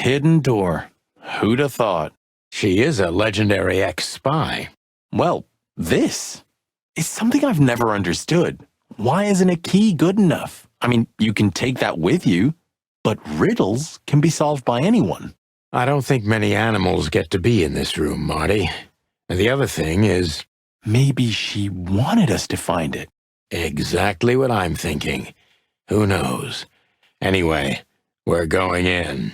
hidden door. Who'd have thought? She is a legendary ex-spy. Well, this is something I've never understood. Why isn't a key good enough? I mean, you can take that with you, but riddles can be solved by anyone. I don't think many animals get to be in this room, Marty. And the other thing is... Maybe she wanted us to find it. Exactly what I'm thinking. Who knows? Anyway, we're going in.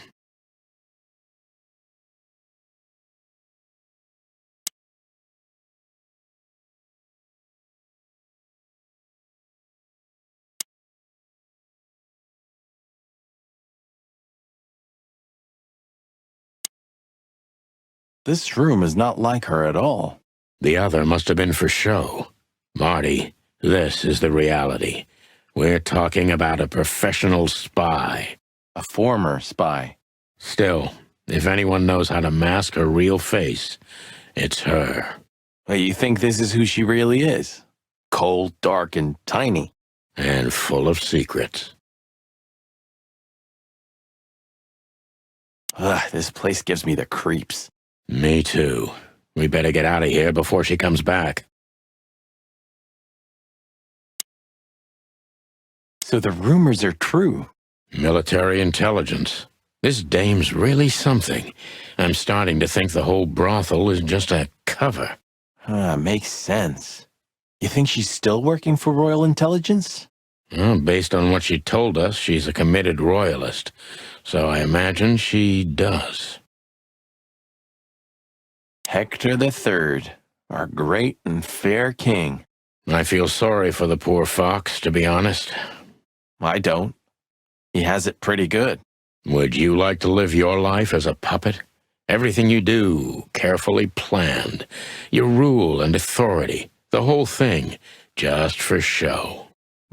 This room is not like her at all. The other must have been for show. Marty, this is the reality. We're talking about a professional spy. A former spy. Still, if anyone knows how to mask her real face, it's her. Wait, you think this is who she really is? Cold, dark, and tiny. And full of secrets. Ugh, this place gives me the creeps. Me too. We better get out of here before she comes back. So the rumors are true. Military intelligence. This dame's really something. I'm starting to think the whole brothel is just a cover. Makes sense. You think she's still working for Royal Intelligence? Well, based on what she told us, she's a committed royalist. So I imagine she does. Hector III, our great and fair king. I feel sorry for the poor fox, to be honest. I don't. He has it pretty good. Would you like to live your life as a puppet? Everything you do, carefully planned. Your rule and authority, the whole thing, just for show.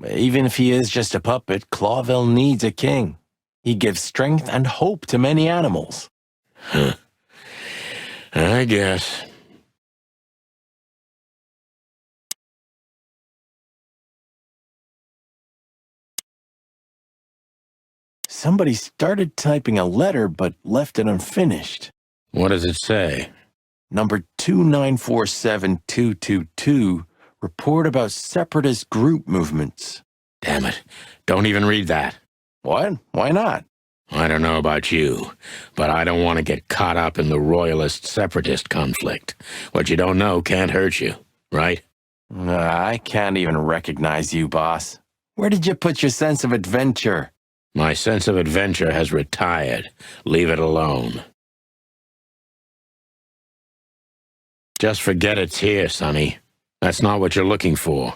Even if he is just a puppet, Clawville needs a king. He gives strength and hope to many animals. Huh. I guess. Somebody started typing a letter but left it unfinished. What does it say? Number 2947222, report about separatist group movements. Damn it. Don't even read that. What? Why not? I don't know about you, but I don't want to get caught up in the royalist-separatist conflict. What you don't know can't hurt you, right? I can't even recognize you, boss. Where did you put your sense of adventure? My sense of adventure has retired. Leave it alone. Just forget it's here, Sonny. That's not what you're looking for.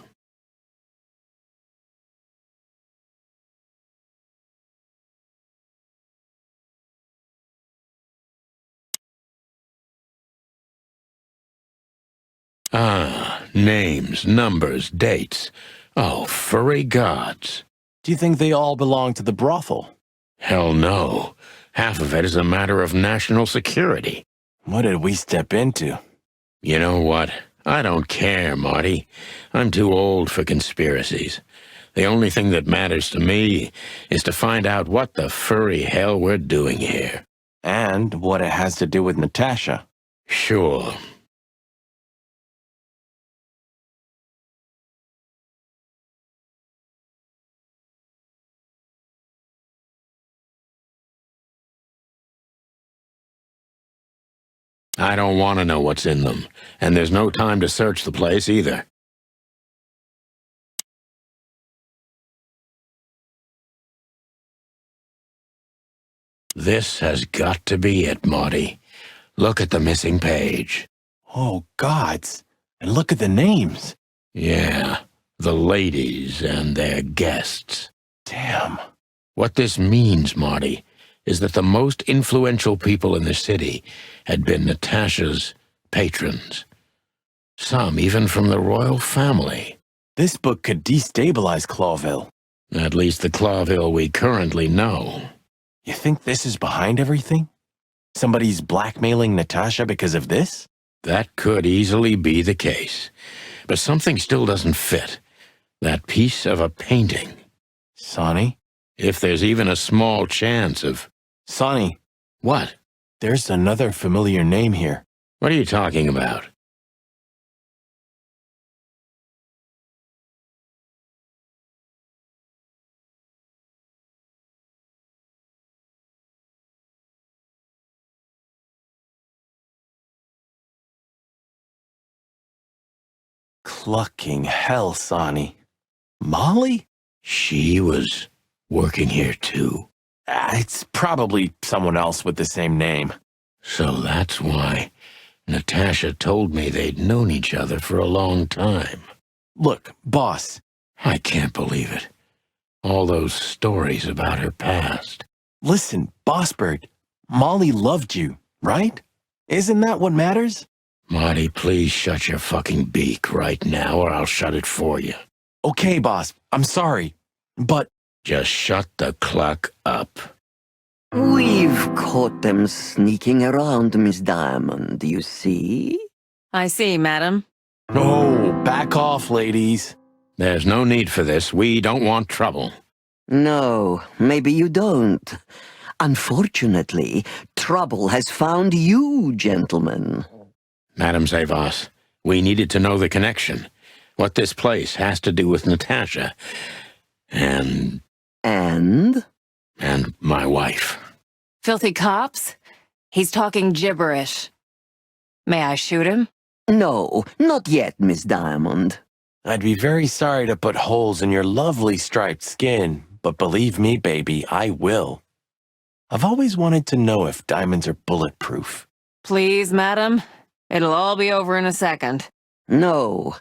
Ah, names, numbers, dates. Oh, furry gods. Do you think they all belong to the brothel? Hell no. Half of it is a matter of national security. What did we step into? You know what? I don't care, Marty. I'm too old for conspiracies. The only thing that matters to me is to find out what the furry hell we're doing here. And what it has to do with Natasha. Sure. I don't want to know what's in them, and there's no time to search the place either. This has got to be it, Marty. Look at the missing page. Oh, gods. And look at the names. Yeah, the ladies and their guests. Damn. What this means, Marty, is that the most influential people in the city had been Natasha's patrons. Some even from the royal family. This book could destabilize Clawville. At least the Clawville we currently know. You think this is behind everything? Somebody's blackmailing Natasha because of this? That could easily be the case. But something still doesn't fit. That piece of a painting. Sonny? If there's even a small chance of... Sonny, What? There's another familiar name here. What are you talking about? Clucking hell, Sonny. Molly? She was working here too. It's probably someone else with the same name. So that's why Natasha told me they'd known each other for a long time. Look, boss. I can't believe it. All those stories about her past. Listen, Boss Bird. Molly loved you, right? Isn't that what matters? Marty, please shut your fucking beak right now or I'll shut it for you. Okay, boss. I'm sorry. But Just shut the cluck up. We've caught them sneaking around, Miss Diamond, you see? I see, madam. no, back off, ladies. There's no need for this. We don't want trouble. No, maybe you don't. Unfortunately, trouble has found you, gentlemen. Madam Zavas, we needed to know the connection. What this place has to do with Natasha. And And? my wife. Filthy cops? He's talking gibberish. May I shoot him? No, not yet, Miss Diamond. I'd be very sorry to put holes in your lovely striped skin, but believe me, baby, I will. I've always wanted to know if diamonds are bulletproof. Please, madam. It'll all be over in a second. No,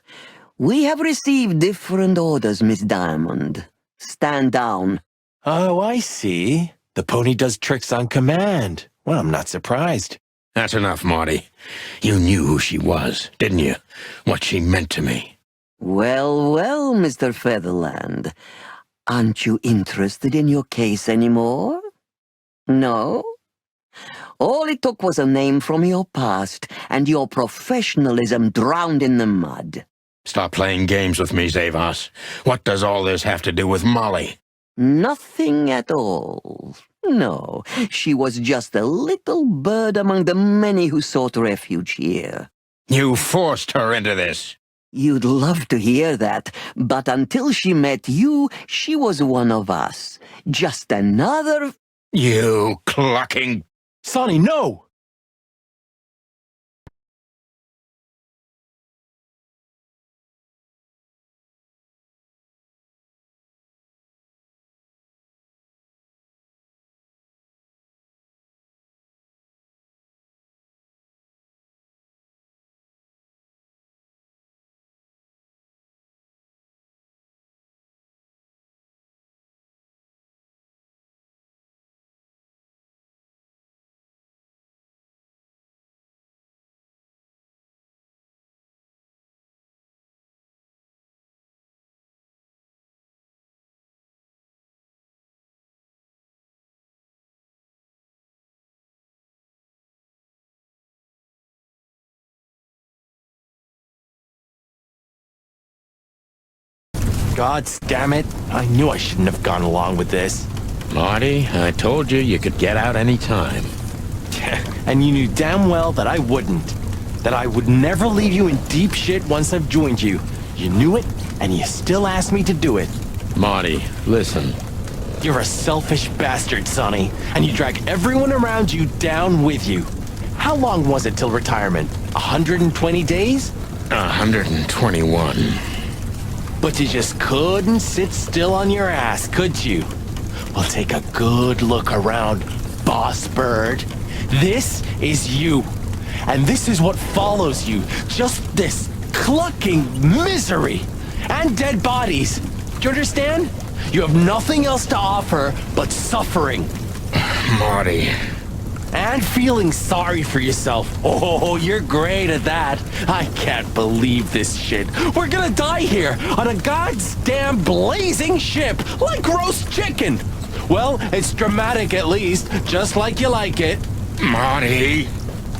we have received different orders, Miss Diamond. Stand down. Oh, I see. The pony does tricks on command. Well, I'm not surprised. That's enough, Marty. You knew who she was, didn't you? What she meant to me. Well, well, Mr. Featherland. Aren't you interested in your case anymore? No? All it took was a name from your past, and your professionalism drowned in the mud. Stop playing games with me, Zavas. What does all this have to do with Molly? Nothing at all. No, she was just a little bird among the many who sought refuge here. You forced her into this. You'd love to hear that, but until she met you, she was one of us. Just another... You clucking... Sonny, no! God damn it. I knew I shouldn't have gone along with this. Marty, I told you you could get out any time. And you knew damn well that I wouldn't. That I would never leave you in deep shit once I've joined you. You knew it, and you still asked me to do it. Marty, listen. You're a selfish bastard, Sonny, and you drag everyone around you down with you. How long was it till retirement? 120 days? 121. But you just couldn't sit still on your ass, could you? Well, take a good look around, Boss Bird. This is you. And this is what follows you. Just this clucking misery. And dead bodies. Do you understand? You have nothing else to offer but suffering. Marty. And feeling sorry for yourself. Oh, you're great at that. I can't believe this shit. We're gonna die here on a goddamn blazing ship like roast chicken. Well, it's dramatic at least, just like you like it. Marty.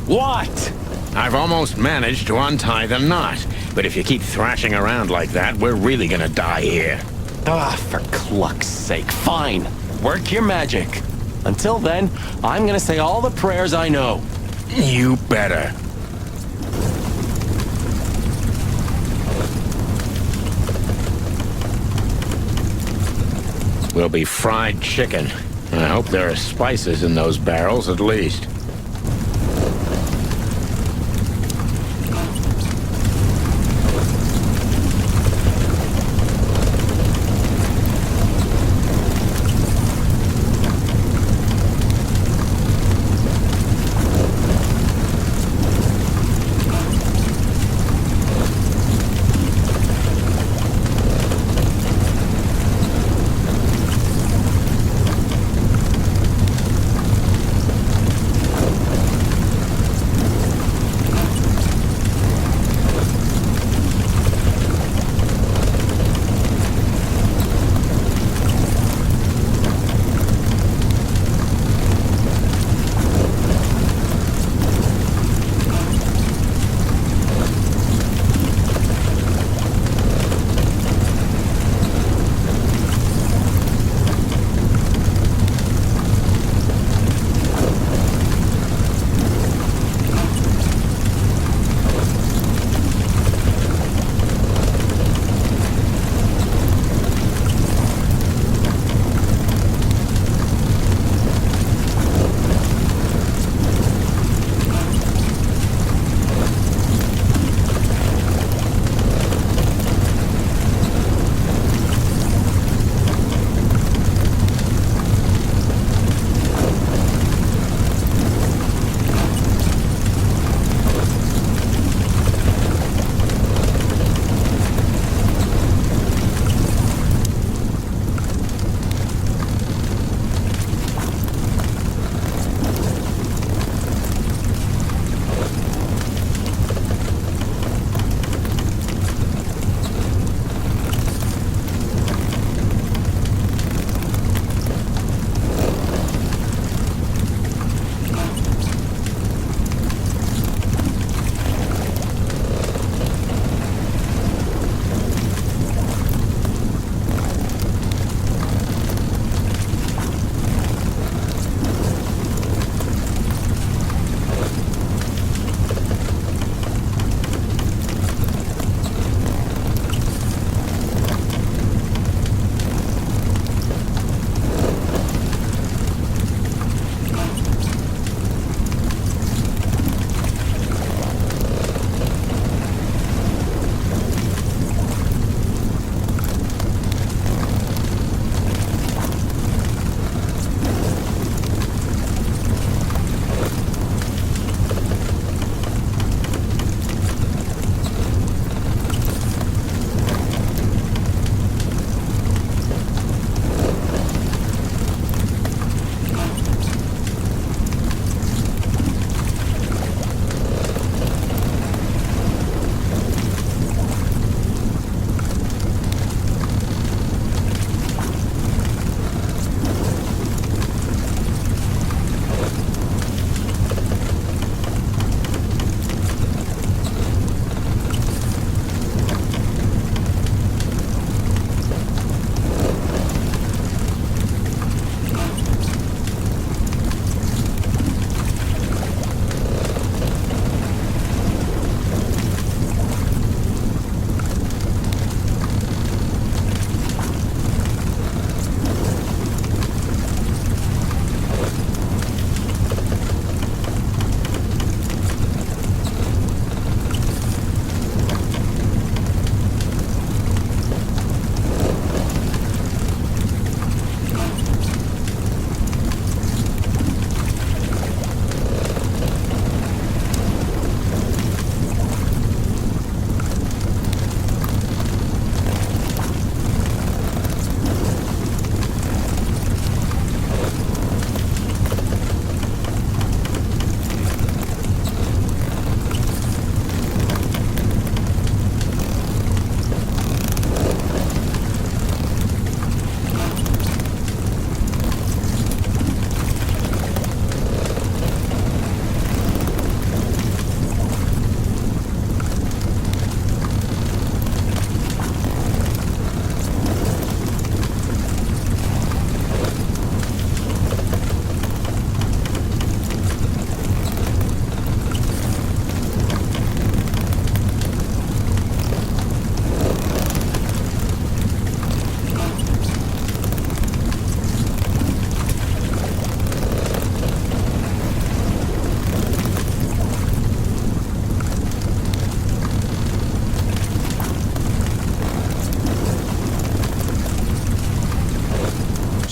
What? I've almost managed to untie the knot. But if you keep thrashing around like that, we're really gonna die here. Ah, for cluck's sake. Fine. Work your magic. Until then, I'm gonna say all the prayers I know. You better. Will be fried chicken. I hope there are spices in those barrels at least.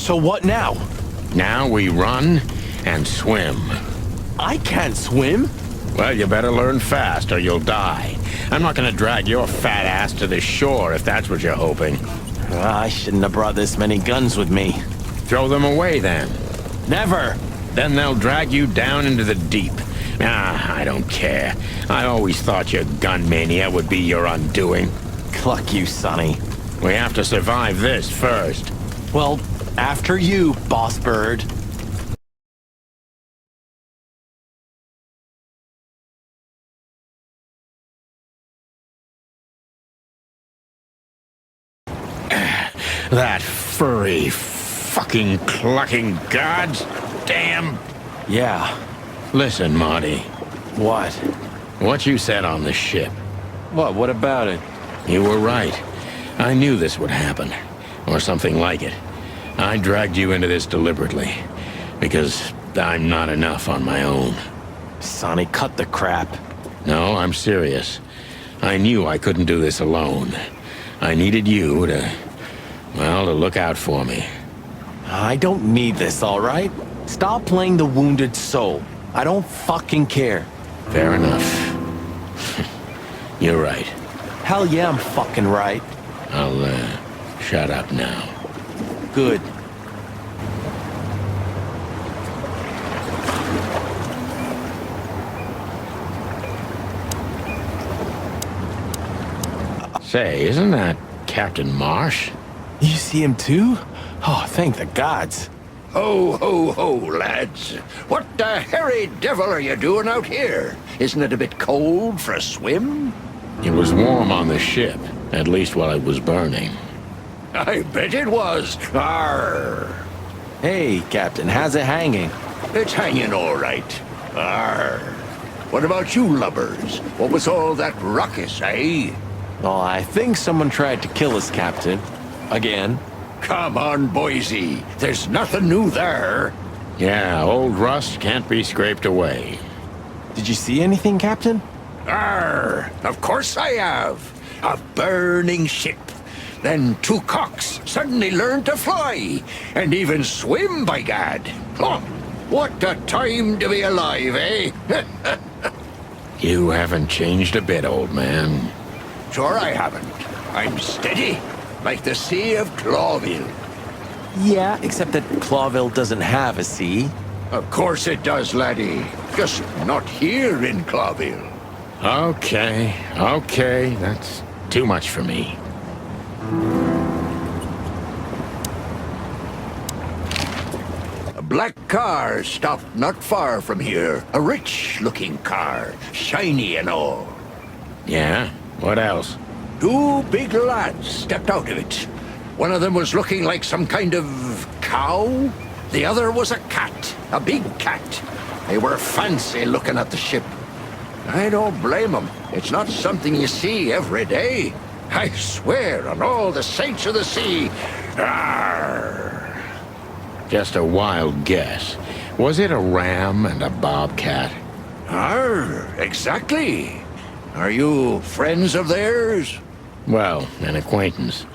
So what now? Now we run and swim. I can't swim. Well, you better learn fast or you'll die. I'm not gonna drag your fat ass to the shore if that's what you're hoping. I shouldn't have brought this many guns with me. Throw them away then. Never. Then they'll drag you down into the deep. I don't care. I always thought your gun mania would be your undoing. Cluck you, Sonny. We have to survive this first. Well, after you, boss bird. That furry, fucking clucking gods. Damn. Yeah. Listen, Marty. What? What you said on the ship. What about it? You were right. I knew this would happen. Or something like it. I dragged you into this deliberately. Because I'm not enough on my own. Sonny, cut the crap. No, I'm serious. I knew I couldn't do this alone. I needed you to... well, to look out for me. I don't need this, all right? Stop playing the wounded soul. I don't fucking care. Fair enough. You're right. Hell yeah, I'm fucking right. I'll, shut up now. Good. Say, isn't that Captain Marsh? You see him too? Oh, thank the gods. Ho, ho, ho, lads. What the hairy devil are you doing out here? Isn't it a bit cold for a swim? It was warm on the ship, at least while it was burning. I bet it was. Arr. Hey, Captain, how's it hanging? It's hanging all right. Arr. What about you lubbers? What was all that ruckus, eh? Well, I think someone tried to kill us, Captain. Again. Come on, Boise. There's nothing new there. Yeah, old rust can't be scraped away. Did you see anything, Captain? Arr. Of course I have. A burning ship. Then two cocks suddenly learned to fly. And even swim, by gad. Oh, what a time to be alive, eh? You haven't changed a bit, old man. Sure I haven't. I'm steady, like the Sea of Clawville. Yeah, except that Clawville doesn't have a sea. Of course it does, laddie. Just not here in Clawville. Okay, that's too much for me. A black car stopped not far from here. A rich-looking car, shiny and all. Yeah? What else? Two big lads stepped out of it. One of them was looking like some kind of cow. The other was a cat, a big cat. They were fancy looking at the ship. I don't blame them. It's not something you see every day. I swear on all the saints of the sea. Arr. Just a wild guess. Was it a ram and a bobcat? Arr, exactly. Are you friends of theirs? Well, an acquaintance.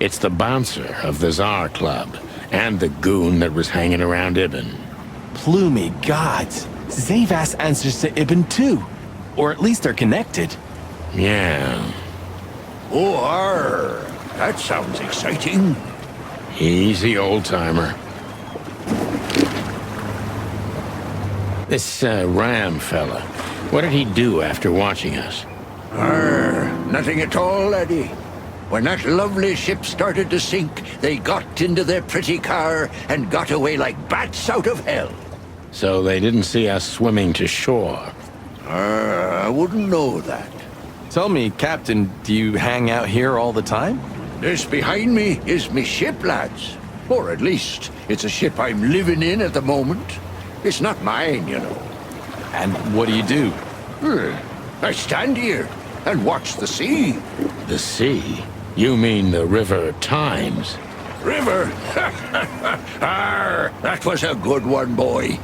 It's the bouncer of the Tsar Club, and the goon that was hanging around Ibn. Plumey gods. Zavas answers to Ibn too. Or at least they're connected. Yeah. Oh, arr. That sounds exciting. Easy, old-timer. This, Ram fella, what did he do after watching us? Nothing at all, laddie. When that lovely ship started to sink, they got into their pretty car and got away like bats out of hell. So they didn't see us swimming to shore. I wouldn't know that. Tell me, Captain, do you hang out here all the time? This behind me is me ship, lads. Or at least, it's a ship I'm living in at the moment. It's not mine, you know. And what do? I stand here and watch the sea. The sea? You mean the River Times? River? Arr, that was a good one, boy.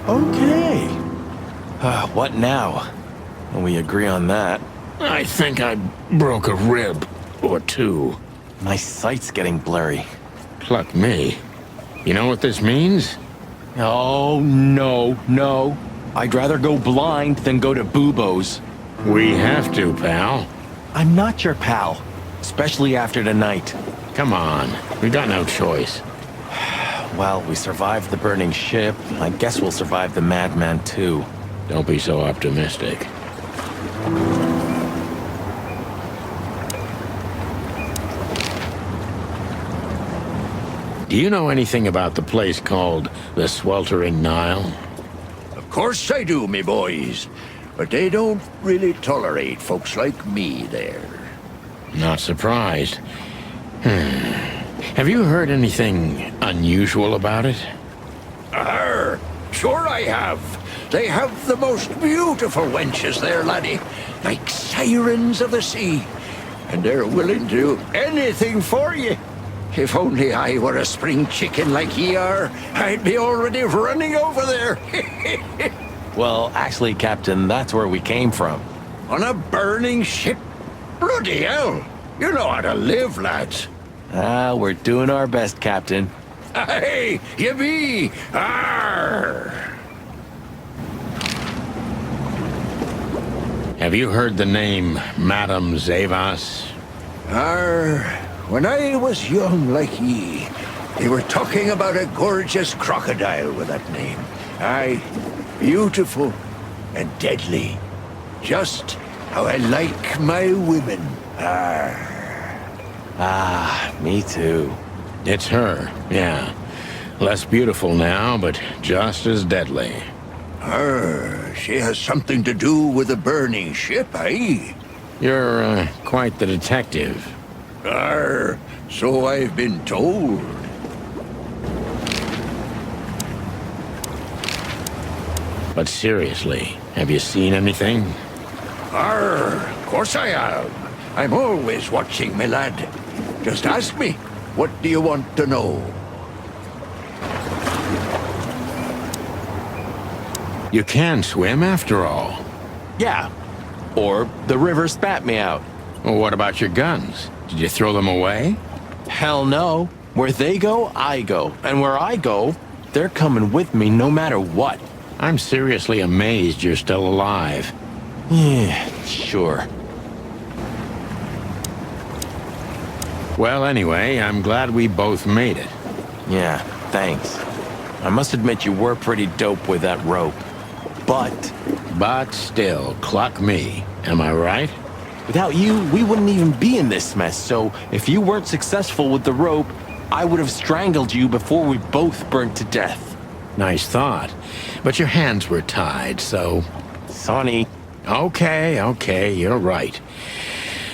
Okay. What now? We agree on that. I think I broke a rib or two. My sight's getting blurry. Pluck me. You know what this means? Oh, no. I'd rather go blind than go to Bubo's. We have to, pal. I'm not your pal, especially after tonight. Come on, we got no choice. Well, we survived the burning ship. I guess we'll survive the madman too. Don't be so optimistic. Do you know anything about the place called the Sweltering Nile? Of course I do, me boys. But they don't really tolerate folks like me there. Not surprised. Have you heard anything unusual about it? Sure I have. They have the most beautiful wenches there, laddie. Like sirens of the sea. And they're willing to do anything for you. If only I were a spring chicken like ye are, I'd be already running over there. Well, actually, Captain, that's where we came from. On a burning ship? Bloody hell! You know how to live, lads. We're doing our best, Captain. Hey, you be! Arr! Have you heard the name Madame Zavas? When I was young like ye, they were talking about a gorgeous crocodile with that name. Aye, beautiful and deadly. Just how I like my women. Me too. It's her, yeah. Less beautiful now, but just as deadly. She has something to do with the burning ship, eh? You're, quite the detective. So I've been told. But seriously, have you seen anything? Of course I have. I'm always watching, my lad. Just ask me. What do you want to know? You can swim after all. Yeah. Or the river spat me out. Well, what about your guns? Did you throw them away? Hell no. Where they go, I go. And where I go, they're coming with me no matter what. I'm seriously amazed you're still alive. Yeah, sure. Well, anyway, I'm glad we both made it. Yeah, thanks. I must admit you were pretty dope with that rope. But still, cluck me. Am I right? without you, we wouldn't even be in this mess. So if you weren't successful with the rope, I would have strangled you before we both burnt to death. Nice thought. But your hands were tied, so... Sonny. Okay, you're right.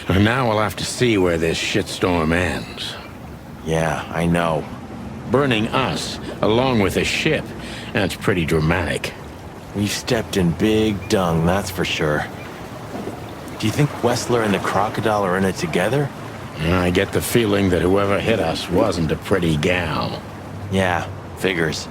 And now we'll have to see where this shitstorm ends. Yeah, I know. Burning us, along with a ship, that's pretty dramatic. We've stepped in big dung, that's for sure. Do you think Wessler and the crocodile are in it together? I get the feeling that whoever hit us wasn't a pretty gal. Yeah, figures.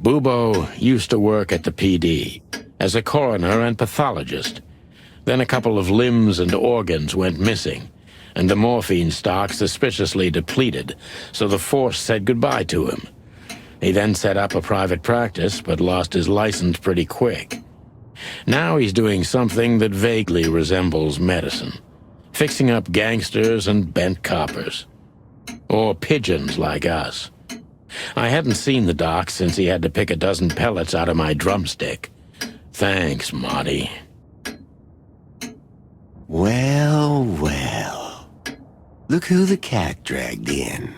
Bubo used to work at the PD as a coroner and pathologist. Then a couple of limbs and organs went missing, and the morphine stock suspiciously depleted, so the force said goodbye to him. He then set up a private practice, but lost his license pretty quick. Now he's doing something that vaguely resembles medicine. Fixing up gangsters and bent coppers. Or pigeons like us. I hadn't seen the doc since he had to pick a dozen pellets out of my drumstick. Thanks, Marty. Well, well. Look who the cat dragged in.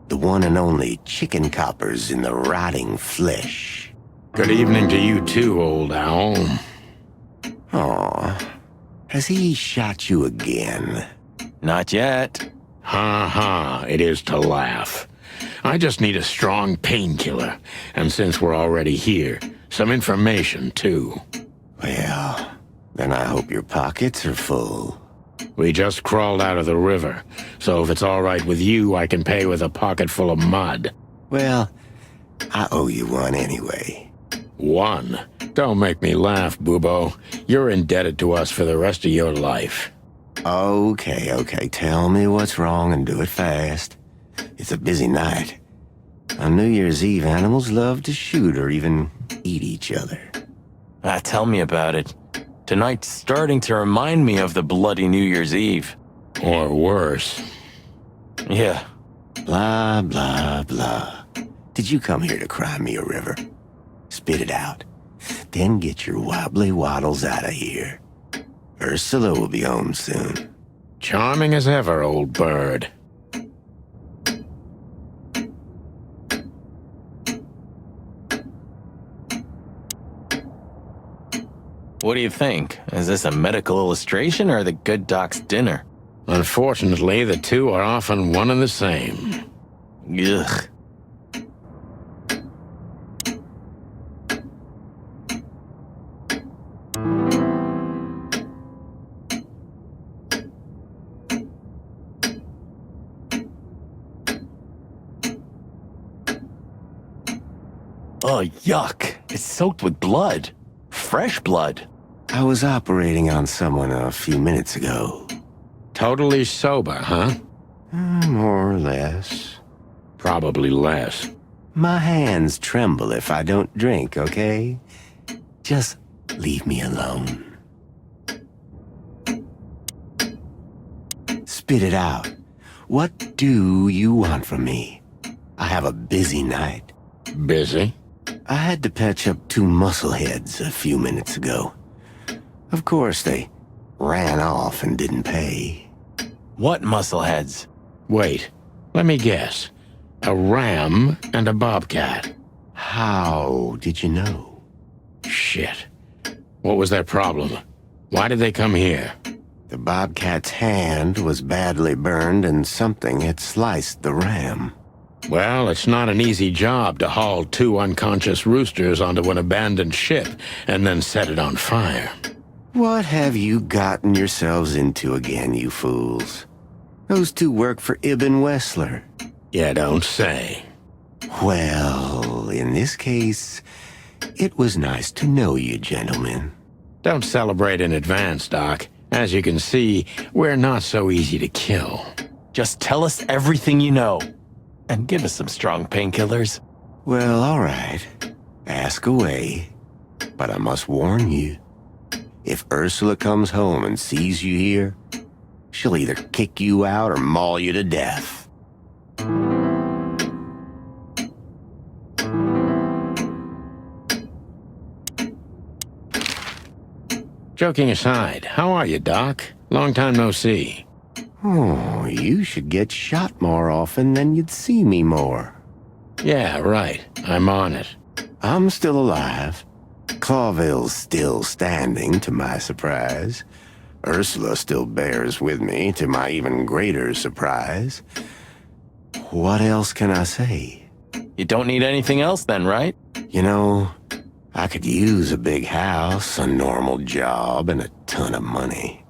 The one and only chicken coppers in the rotting flesh. Good evening to you too, old owl. Aw, has he shot you again? Not yet. Ha ha, it is to laugh. I just need a strong painkiller, and since we're already here, some information too. Well, then I hope your pockets are full. We just crawled out of the river, so if it's all right with you, I can pay with a pocket full of mud. Well, I owe you one anyway. One? Don't make me laugh, Bubo. You're indebted to us for the rest of your life. Okay, tell me what's wrong and do it fast. It's a busy night. On New Year's Eve, animals love to shoot or even eat each other. Tell me about it. Tonight's starting to remind me of the bloody New Year's Eve. Or worse. Yeah. Blah, blah, blah. Did you come here to cry me a river? Spit it out. Then get your wobbly waddles out of here. Ursula will be home soon. Charming as ever, old bird. What do you think? Is this a medical illustration or the good doc's dinner? Unfortunately, the two are often one and the same. Ugh. Oh, yuck. It's soaked with blood. Fresh blood. I was operating on someone a few minutes ago. Totally sober, huh? More or less. Probably less. My hands tremble if I don't drink, okay? Just leave me alone. Spit it out. What do you want from me? I have a busy night. Busy? I had to patch up two muscleheads a few minutes ago. Of course, they ran off and didn't pay. What muscleheads? Wait, let me guess. A ram and a bobcat. How did you know? Shit. What was their problem? Why did they come here? The bobcat's hand was badly burned and something had sliced the ram. Well, it's not an easy job to haul two unconscious roosters onto an abandoned ship and then set it on fire. What have you gotten yourselves into again, you fools? Those two work for Ibn Wessler. You don't say. Well, in this case, it was nice to know you, gentlemen. Don't celebrate in advance, Doc. As you can see, we're not so easy to kill. Just tell us everything you know. And give us some strong painkillers. Well, all right. Ask away. But I must warn you. If Ursula comes home and sees you here, she'll either kick you out or maul you to death. Joking aside, how are you, Doc? Long time no see. Oh, you should get shot more often, then you'd see me more. Yeah, right. I'm on it. I'm still alive. Clawville's still standing, to my surprise. Ursula still bears with me, to my even greater surprise. What else can I say? You don't need anything else then, right? You know, I could use a big house, a normal job, and a ton of money.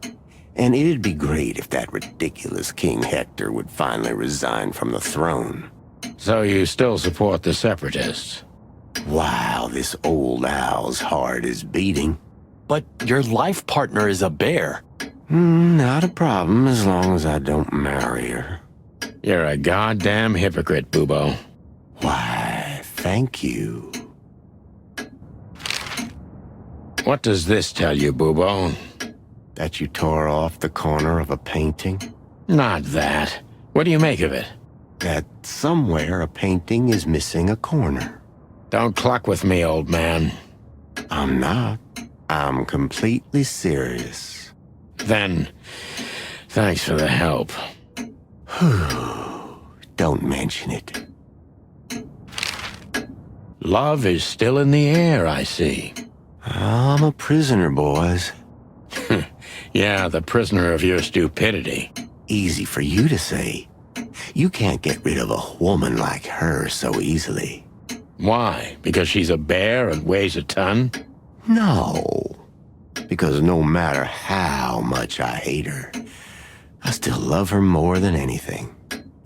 And it'd be great if that ridiculous King Hector would finally resign from the throne. So you still support the Separatists? Wow, this old owl's heart is beating. But your life partner is a bear. Not a problem as long as I don't marry her. You're a goddamn hypocrite, Bubo. Why? thank you. What does this tell you, Bubo? That you tore off the corner of a painting? Not that. What do you make of it? That somewhere a painting is missing a corner. Don't cluck with me, old man. I'm not. I'm completely serious. Then, thanks for the help. Don't mention it. Love is still in the air, I see. I'm a prisoner, boys. Yeah, the prisoner of your stupidity. Easy for you to say. You can't get rid of a woman like her so easily. Why? Because she's a bear and weighs a ton? No. Because no matter how much I hate her, I still love her more than anything.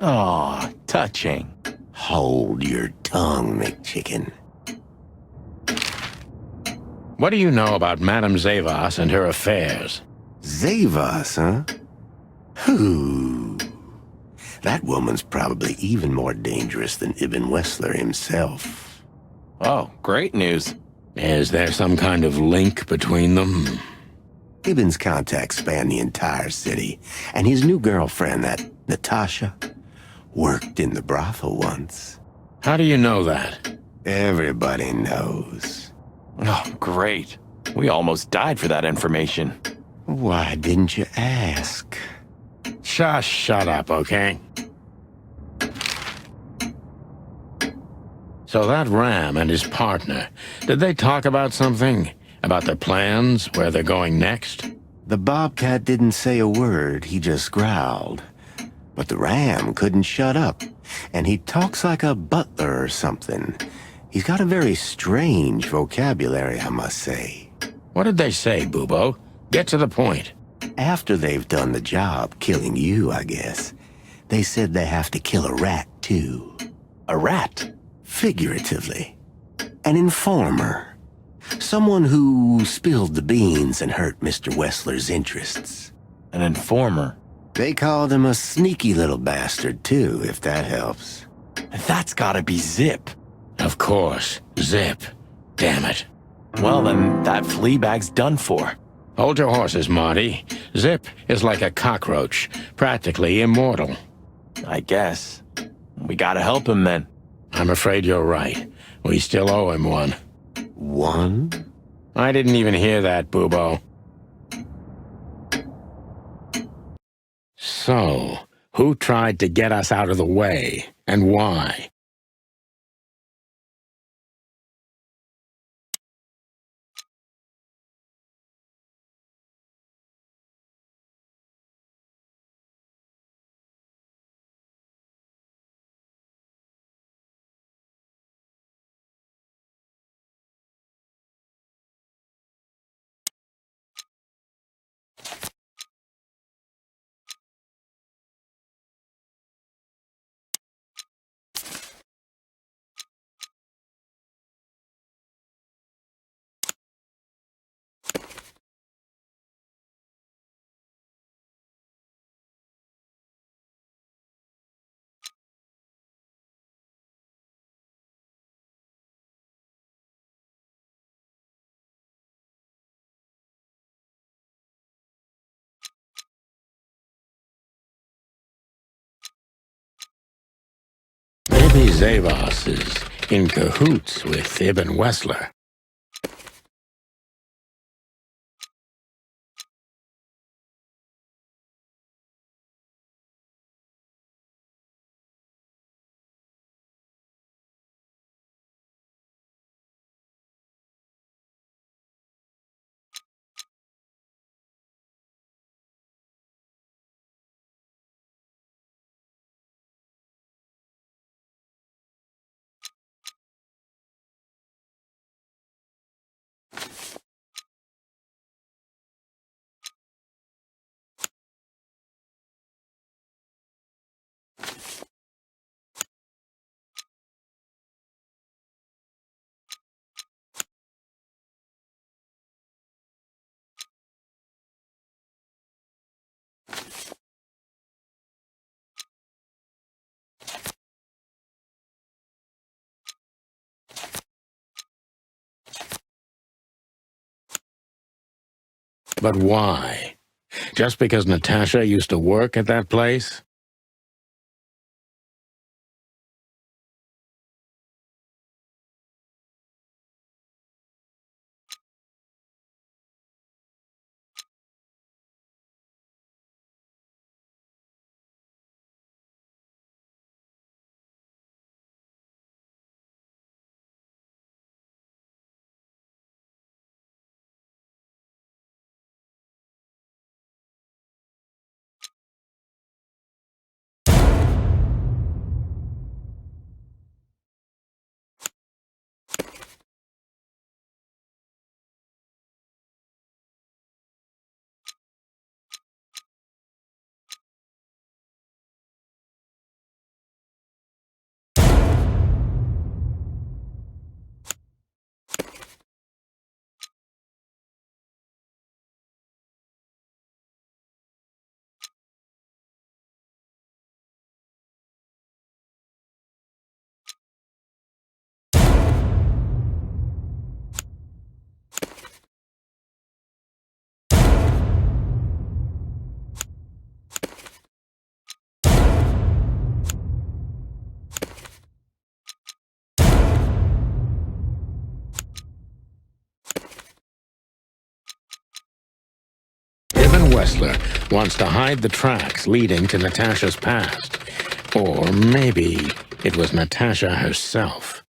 Aw, touching. Hold your tongue, McChicken. What do you know about Madame Zavas and her affairs? Zavas, huh? Whew. That woman's probably even more dangerous than Ibn Wessler himself. Oh, great news. Is there some kind of link between them? Ibn's contacts span the entire city, and his new girlfriend, that Natasha, worked in the brothel once. How do you know that? Everybody knows. Oh, great. We almost died for that information. Why didn't you ask? Just shut up, okay? So that Ram and his partner, did they talk about something? About their plans, where they're going next? The Bobcat didn't say a word, he just growled. But the Ram couldn't shut up, and he talks like a butler or something. He's got a very strange vocabulary, I must say. What did they say, Bubo? Get to the point. After they've done the job killing you, I guess, they said they have to kill a rat, too. A rat? Figuratively. An informer. Someone who spilled the beans and hurt Mr. Wessler's interests. An informer? They called him a sneaky little bastard, too, if that helps. That's gotta be Zip. Of course. Zip. Damn it. Well, then that flea bag's done for. Hold your horses, Marty. Zip is like a cockroach, practically immortal. I guess. We gotta help him then. I'm afraid you're right. We still owe him one. One? I didn't even hear that, Bubo. So, who tried to get us out of the way, and why? Maybe Zavas is in cahoots with Ibn Wessler. But why? Just because Natasha used to work at that place? Ibn Wessler wants to hide the tracks leading to Natasha's past. Or maybe it was Natasha herself.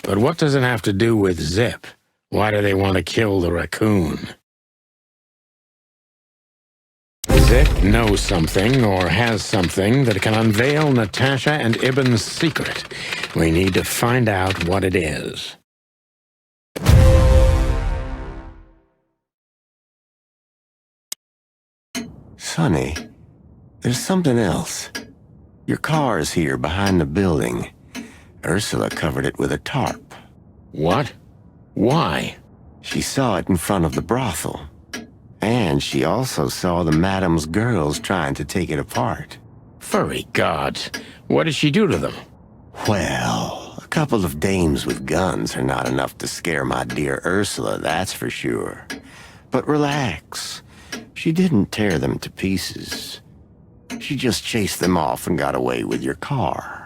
But what does it have to do with Zip? Why do they want to kill the raccoon? Zip knows something or has something that can unveil Natasha and Ibn's secret. We need to find out what it is. Sonny, there's something else. Your car is here behind the building. Ursula covered it with a tarp. What? Why? She saw it in front of the brothel. And she also saw the madam's girls trying to take it apart. Furry gods. What did she do to them? Well, a couple of dames with guns are not enough to scare my dear Ursula, that's for sure. But relax. She didn't tear them to pieces. She just chased them off and got away with your car.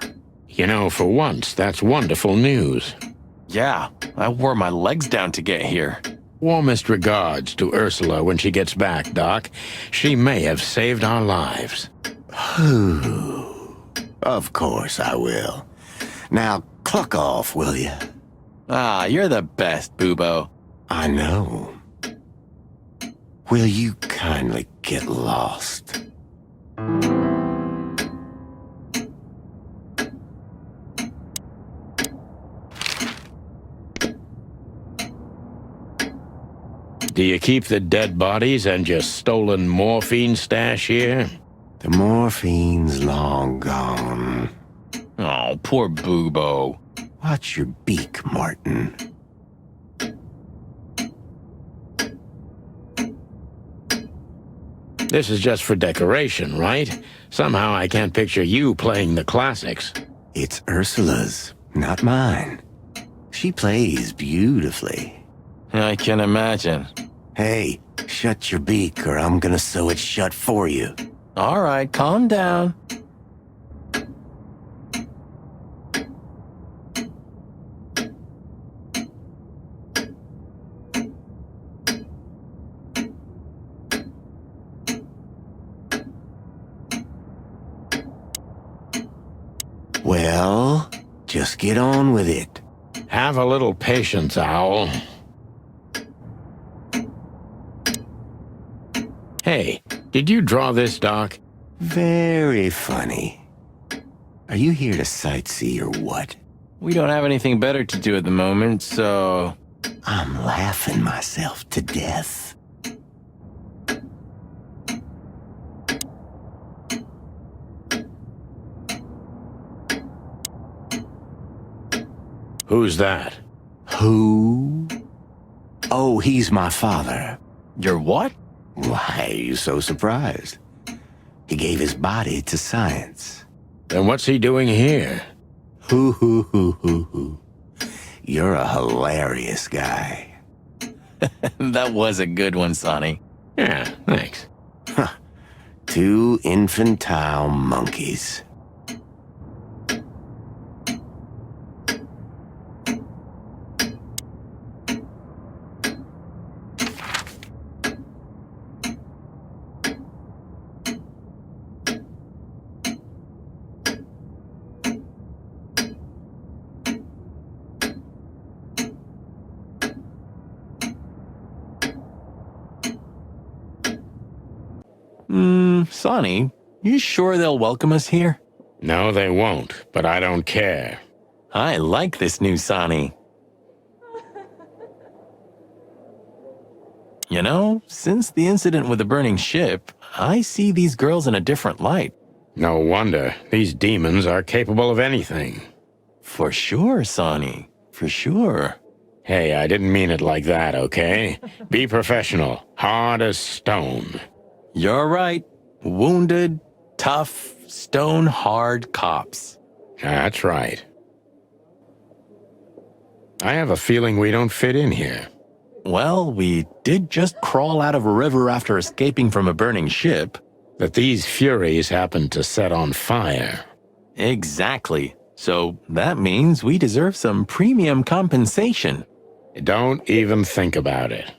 You know, for once, that's wonderful news. Yeah, I wore my legs down to get here. Warmest regards to Ursula when she gets back, Doc. She may have saved our lives. Of course I will. Now, cluck off, will you? Ah, you're the best, Boobo. I know. Will you kindly get lost? Do you keep the dead bodies and your stolen morphine stash here? The morphine's long gone. Oh, poor Boobo. Watch your beak, Martin. This is just for decoration, right? Somehow I can't picture you playing the classics. It's Ursula's, not mine. She plays beautifully. I can imagine. Hey, shut your beak or I'm gonna sew it shut for you. All right, calm down. Well, just get on with it. Have a little patience, Owl. Hey, did you draw this, Doc? Very funny. Are you here to sightsee or what? We don't have anything better to do at the moment, so... I'm laughing myself to death. Who's that? Who? Oh, he's my father. Your what? Why are you so surprised? He gave his body to science. Then what's he doing here? Hoo. You're a hilarious guy. That was a good one, Sonny. Yeah, thanks. Two infantile monkeys. Sonny, you sure they'll welcome us here? No, they won't, but I don't care. I like this new Sonny. You know, since the incident with the burning ship, I see these girls in a different light. No wonder. These demons are capable of anything. For sure, Sonny. For sure. Hey, I didn't mean it like that, okay? Be professional. Hard as stone. You're right. Wounded, tough, stone-hard cops. That's right. I have a feeling we don't fit in here. Well, we did just crawl out of a river after escaping from a burning ship. That these furies happened to set on fire. Exactly. So that means we deserve some premium compensation. Don't even think about it.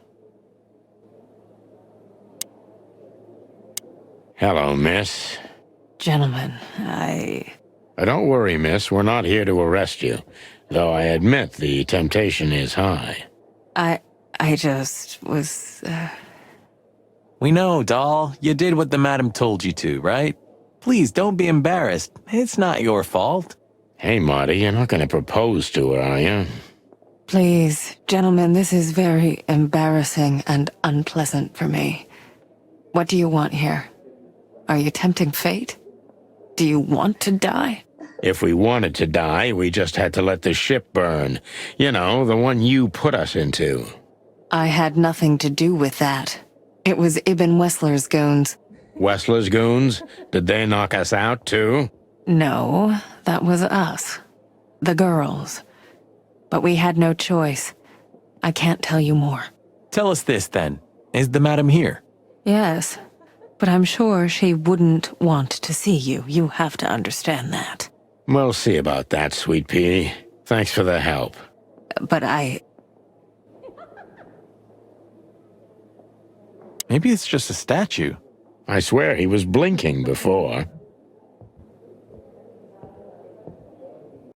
Hello, miss. Gentlemen, Don't worry, miss. We're not here to arrest you. Though I admit the temptation is high. I just was, We know, doll. You did what the madam told you to, right? Please don't be embarrassed. It's not your fault. Hey, Marty, you're not going to propose to her, are you? Please, gentlemen, this is very embarrassing and unpleasant for me. What do you want here? Are you tempting fate? Do you want to die? If we wanted to die, we just had to let the ship burn. You know, the one you put us into. I had nothing to do with that. It was Ibn Wessler's goons. Wessler's goons? Did they knock us out, too? No, that was us. The girls. But we had no choice. I can't tell you more. Tell us this, then. Is the madam here? Yes, but I'm sure she wouldn't want to see you. You have to understand that. We'll see about that, sweet pea. Thanks for the help. But Maybe it's just a statue. I swear he was blinking before.